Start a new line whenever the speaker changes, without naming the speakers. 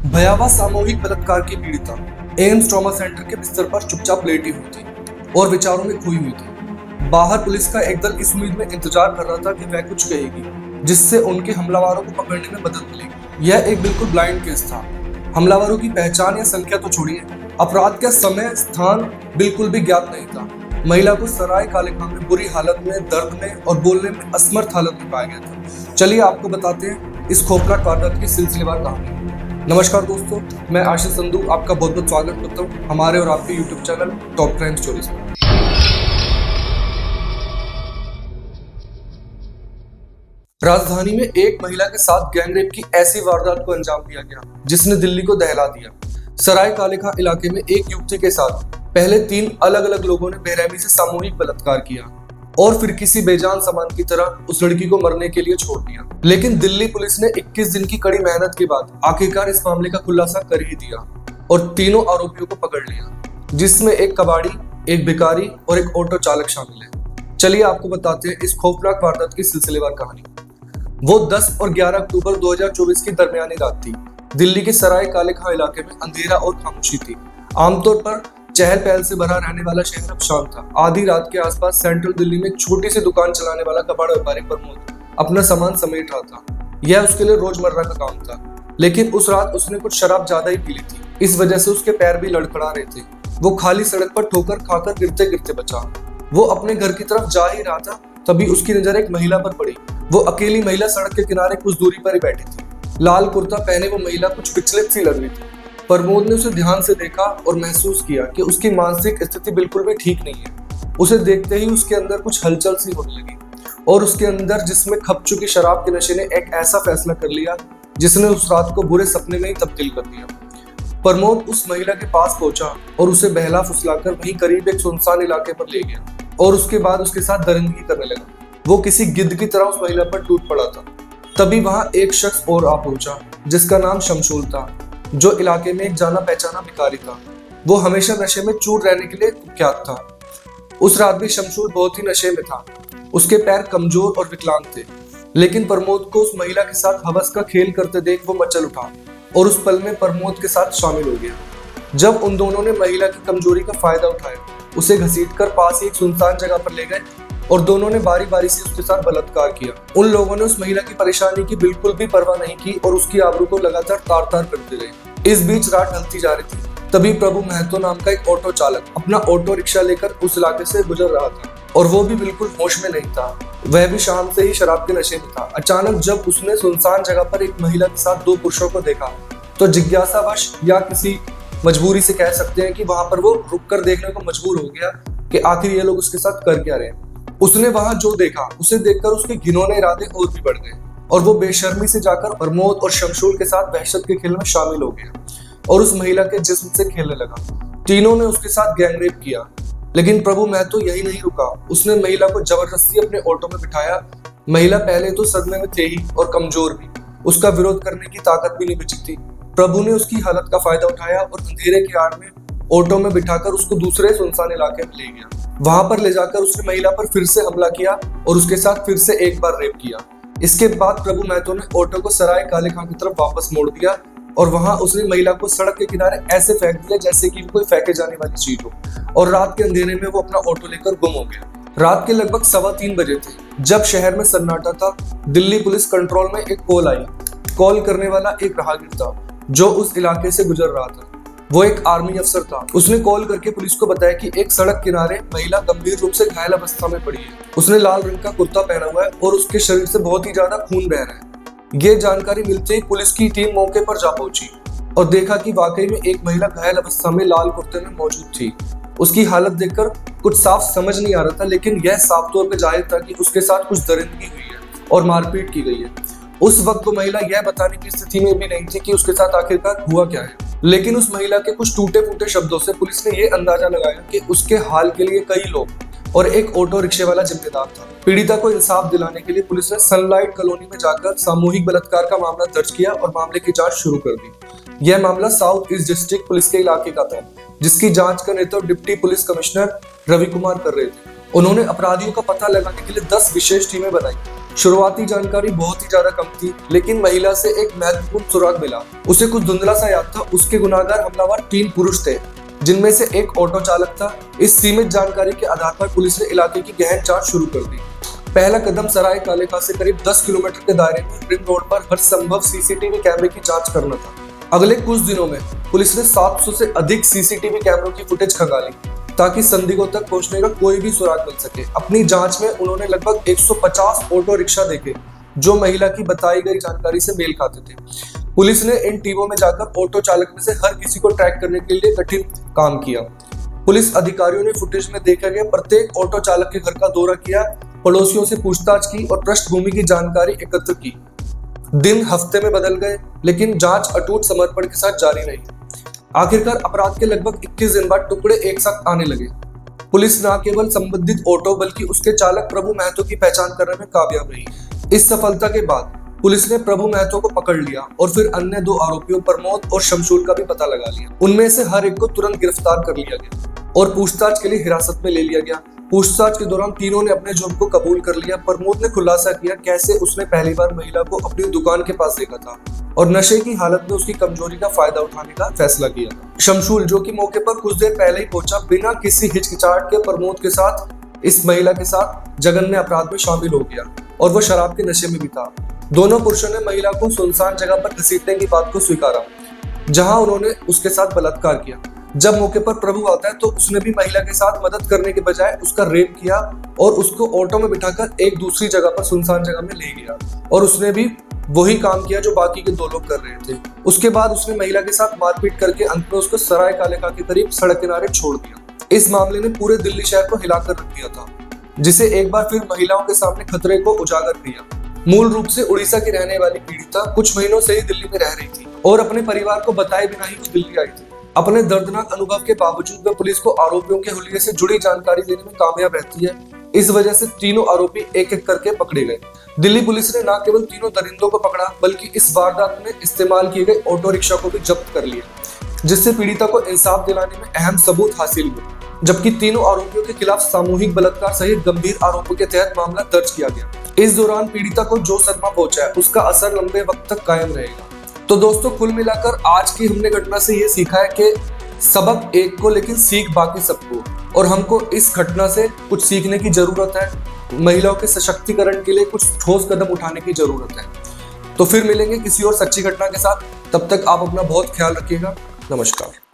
भयावह सामूहिक बलात्कार की पीड़िता एम्स ट्रॉमा सेंटर के बिस्तर पर चुपचाप लेटी हुई थी और विचारों में खोई हुई थी। बाहर पुलिस का एक दल इस उम्मीद में इंतजार कर रहा था कि वह कुछ कहेगी जिससे उनके हमलावरों को पकड़ने में मदद मिलेगी। यह एक बिल्कुल ब्लाइंड केस था। हमलावरों की पहचान या संख्या तो छोड़िए, अपराध का समय स्थान बिल्कुल भी ज्ञात नहीं था। महिला को सराय काले खान में बुरी हालत में, दर्द में और बोलने में असमर्थ हालत में पाया गया था। चलिए आपको बताते हैं इस खौफनाक वारदात की सिलसिलेवार कहानी। नमस्कार दोस्तों, मैं आशीष संधू आपका बहुत बहुत स्वागत करता हूँ हमारे और आपके YouTube channel top crime stories में। राजधानी में एक महिला के साथ गैंगरेप की ऐसी वारदात को अंजाम दिया गया जिसने दिल्ली को दहला दिया। सराय काले खां इलाके में एक युवती के साथ पहले 3 अलग अलग लोगों ने बेरहमी से सामूहिक बलात्कार किया और फिर किसी बेजान सामान की तरह उस लड़की को मरने के लिए छोड़ दिया। लेकिन दिल्ली पुलिस ने 21 दिन की कड़ी मेहनत के बाद आखिरकार इस मामले का खुलासा कर ही दिया और तीनों आरोपियों को पकड़ लिया, जिसमें एक कबाड़ी, एक भिखारी और एक ऑटो चालक शामिल है। चलिए आपको बताते हैं इस खौफनाक वारदात की सिलसिलेवार कहानी। वो 10 और 11 अक्टूबर 2024 की दरमियानी रात थी। दिल्ली के सराय काले खां इलाके में अंधेरा और खामोशी थी। आमतौर पर चहल पहल से भरा रहने वाला शहर अब शांत था। आधी रात के आसपास सेंट्रल दिल्ली में एक छोटी सी दुकान चलाने वाला कबाड़ व्यापारी प्रमोद अपना सामान समेट रहा था। यह उसके लिए रोजमर्रा का काम था, लेकिन उस रात उसने कुछ शराब ज्यादा ही पी ली थी। इस वजह से उसके पैर भी लड़खड़ा रहे थे। वो खाली सड़क पर ठोकर खाकर गिरते गिरते बचा। वो अपने घर की तरफ जा ही रहा था, तभी उसकी नजर एक महिला पर पड़ी। वो अकेली महिला सड़क के किनारे कुछ दूरी पर ही बैठी थी। लाल कुर्ता पहने वो महिला कुछ विचलित सी लग रही थी। प्रमोद ने उसे ध्यान से देखा और महसूस किया कि उसकी मानसिक स्थिति बिल्कुल भी ठीक नहीं है। उसे देखते ही उसके अंदर कुछ हलचल सी होने लगी और उसके अंदर जिसमें खप चुकी शराब के नशे ने एक ऐसा फैसला कर लिया जिसने उस रात को बुरे सपने में ही तब्दील कर दिया। प्रमोद उस महिला के पास पहुंचा और उसे बहला फुसलाकर वहीं करीब एक सुनसान इलाके पर ले गया और उसके बाद उसके साथ दरिंदगी करने लगा। वो किसी गिद्ध की तरह उस महिला पर टूट पड़ा था। तभी वहां एक शख्स और आ पहुंचा जिसका नाम शमशूल था, जो इलाके में एक जाना पहचाना भिखारी था। वो हमेशा नशे में चूर रहने के लिए कुख्यात था। उस रात भी शमशूल बहुत ही नशे में था। उसके पैर कमजोर और विकलांग थे, लेकिन प्रमोद को उस महिला के साथ हवस का खेल करते देख वो मचल उठा और उस पल में प्रमोद के साथ शामिल हो गया। जब उन दोनों ने महिला की कमजोरी का फायदा उठाया, उसे घसीटकर पास ही एक सुनसान जगह पर ले गए और दोनों ने बारी बारी से उसके साथ बलात्कार किया। उन लोगों ने उस महिला की परेशानी की बिल्कुल भी परवाह नहीं की और उसकी आबरू को लगातार तार तार करते रहे। इस बीच रात ढलती जा रही थी। तभी प्रभु महतो नाम का एक ऑटो चालक अपना ऑटो रिक्शा लेकर उस इलाके से गुजर रहा था और वो भी बिल्कुल होश में नहीं था। वह भी शाम से ही शराब के नशे में था। अचानक जब उसने सुनसान जगह पर एक महिला के साथ 2 पुरुषों को देखा तो जिज्ञासावश या किसी मजबूरी से कह सकते हैं कि वहां पर वो रुककर देखने को मजबूर हो गया कि आखिर ये लोग उसके साथ कर क्या रहे। उसने वहां जो देखा उसे देखकर उसके घिनौने इरादे और भी बढ़ गए और वो बेशर्मी से जाकर प्रमोद और शमशूल के साथ वहशत के खेल में शामिल हो गया और उस महिला के जिस्म से खेलने लगा। तीनों ने उसके साथ गैंगरेप किया, लेकिन प्रभु महतो यही नहीं रुका। उसने महिला को जबरदस्ती अपने ऑटो में बिठाया। महिला पहले तो सदमे में थे ही और कमजोर भी, उसका विरोध करने की ताकत भी नहीं बची थी। प्रभु ने उसकी हालत का फायदा उठाया और अंधेरे की आड़ में ऑटो में बिठाकर उसको दूसरे सुनसान इलाके में ले गया। वहां पर ले जाकर उसने महिला पर फिर से हमला किया और उसके साथ फिर से एक बार रेप किया। इसके बाद प्रभु महतो ने ऑटो को सराय काले खां की तरफ वापस मोड़ दिया और वहां उसने महिला को सड़क के किनारे ऐसे फेंक दिया जैसे कि कोई फेंके जाने वाली चीज हो और रात के अंधेरे में वो अपना ऑटो लेकर गुम हो गया। रात के लगभग 3:15 बजे थे जब शहर में सन्नाटा था। दिल्ली पुलिस कंट्रोल में एक कॉल आई। कॉल करने वाला एक राहगीर था जो उस इलाके से गुजर रहा था। वो एक आर्मी अफसर था। उसने कॉल करके पुलिस को बताया कि एक सड़क किनारे महिला गंभीर रूप से घायल अवस्था में पड़ी है। उसने लाल रंग का कुर्ता पहना हुआ है और उसके शरीर से बहुत ही ज्यादा खून बह रहा है। ये जानकारी मिलते ही पुलिस की टीम मौके पर जा पहुंची और देखा कि वाकई में एक महिला घायल अवस्था में लाल कुर्ते में मौजूद थी। उसकी हालत देखकर कुछ साफ समझ नहीं आ रहा था, लेकिन यह साफ तौर पर जाहिर था कि उसके साथ कुछ दरिंदगी हुई है और मारपीट की गई है। उस वक्त वो महिला यह बताने की स्थिति में भी नहीं थी कि उसके साथ आखिरकार हुआ क्या है, लेकिन उस महिला के कुछ टूटे फूटे शब्दों से पुलिस ने यह अंदाजा लगाया कि उसके हाल के लिए कई लोग और एक ऑटो रिक्शे वाला जिम्मेदार था। पीड़िता को इंसाफ दिलाने के लिए पुलिस ने सनलाइट कॉलोनी में जाकर सामूहिक बलात्कार का मामला दर्ज किया और मामले की जांच शुरू कर दी। यह मामला साउथ ईस्ट डिस्ट्रिक्ट पुलिस के इलाके का था, जिसकी जांच का नेतृत्व deputy police commissioner Ravi Kumar कर रहे थे। उन्होंने अपराधियों का पता लगाने के लिए 10 विशेष टीमें बनाई शुरुआती जानकारी बहुत ही ज्यादा कम थी, लेकिन महिला से एक महत्वपूर्ण सुराग मिला। उसे कुछ धुंधला सा याद था, उसके गुनाहगार हमलावर 3 पुरुष थे, जिनमें से एक ऑटो चालक था। इस सीमित जानकारी के आधार पर पुलिस ने इलाके की गहन जांच शुरू कर दी। पहला कदम सराय कालेखा से करीब 10 किलोमीटर के दायरे में रिंग रोड पर हर संभव सीसीटीवी कैमरे की जांच करना था। अगले कुछ दिनों में पुलिस ने 700 से अधिक सीसीटीवी कैमरों की फुटेज खंगाली, ताकि संदिग्धों तक पहुंचने का कोई भी सुराग मिल सके। अपनी जांच में उन्होंने लगभग 150 ऑटो रिक्शा देखे, जो महिला की बताई गई जानकारी से मेल खाते थे। पुलिस ने इन टीमों में जाकर ऑटो चालक में से हर किसी को ट्रैक करने के लिए कठिन काम किया। पुलिस अधिकारियों ने फुटेज में देखे गए प्रत्येक ऑटो चालक के घर का दौरा किया, पड़ोसियों से पूछताछ की और पृष्ठभूमि की जानकारी एकत्र की। दिन हफ्ते में बदल गए, लेकिन जांच अटूट समर्पण के साथ जारी रही। आखिरकार अपराध के लगभग 21 दिन बाद टुकड़े एक साथ आने लगे। पुलिस न केवल संबंधित ऑटो बल्कि उसके चालक प्रभु महतो की पहचान करने में कामयाब रही। इस सफलता के बाद पुलिस ने प्रभु महतो को पकड़ लिया और फिर अन्य 2 आरोपियों प्रमोद और शमशूल का भी पता लगा लिया। उनमें से हर एक को तुरंत गिरफ्तार कर लिया गया और पूछताछ के लिए हिरासत में ले लिया गया। पूछताछ के दौरान तीनों ने अपने जुर्म को कबूल कर लिया। प्रमोद ने खुलासा किया कैसे उसने पहली बार महिला को अपनी दुकान के पास देखा था और नशे की हालत में उसकी कमजोरी का फायदा उठाने का फैसला किया था। शमशूल, जो कि मौके पर कुछ देर पहले ही पहुंचा, बिना किसी हिचकिचाहट के प्रमोद के साथ इस महिला के साथ जघन्य अपराध में शामिल हो गया और वो शराब के नशे में भी था। दोनों पुरुषों ने महिला को सुनसान जगह पर घसीटने की बात को स्वीकारा, जहां उन्होंने उसके साथ बलात्कार किया। जब मौके पर प्रभु आता है तो उसने भी महिला के साथ मदद करने के बजाय उसका रेप किया और उसको ऑटो में बिठाकर एक दूसरी जगह पर सुनसान जगह में ले गया और उसने भी वही काम किया जो बाकी के 2 लोग कर रहे थे। उसके बाद उसने महिला के साथ मारपीट करके अंत में उसको सराय कालेखा के करीब सड़क किनारे छोड़ दिया। इस मामले ने पूरे दिल्ली शहर को हिलाकर रख दिया था, जिसे एक बार फिर महिलाओं के सामने खतरे को उजागर किया। मूल रूप से उड़ीसा की रहने वाली पीड़िता कुछ महीनों से ही दिल्ली में रह रही थी और अपने परिवार को बताए बिना ही वो दिल्ली आई थी। अपने दर्दनाक अनुभव के बावजूद वह पुलिस को आरोपियों के हुलिये से जुड़ी जानकारी देने में कामयाब रहती है। इस वजह से तीनों आरोपी एक एक करके पकड़े गए। दिल्ली पुलिस ने न केवल तीनों दरिंदों को पकड़ा, बल्कि इस वारदात में इस्तेमाल किए गए ऑटो रिक्शा को भी जब्त कर लिया, जिससे पीड़िता को इंसाफ दिलाने में अहम सबूत हासिल हुए। जबकि तीनों आरोपियों के खिलाफ सामूहिक बलात्कार सहित गंभीर आरोपों के तहत मामला दर्ज किया गया। इस दौरान पीड़िता को जो सदमा पहुंचा है, उसका असर लंबे वक्त तक कायम रहेगा। तो दोस्तों, कुल मिलाकर आज की हमने घटना से ये सीखा है कि सबक एक को, लेकिन सीख बाकी सबको, और हमको इस घटना से कुछ सीखने की जरूरत है। महिलाओं के सशक्तिकरण के लिए कुछ ठोस कदम उठाने की जरूरत है। तो फिर मिलेंगे किसी और सच्ची घटना के साथ। तब तक आप अपना बहुत ख्याल रखिएगा। नमस्कार।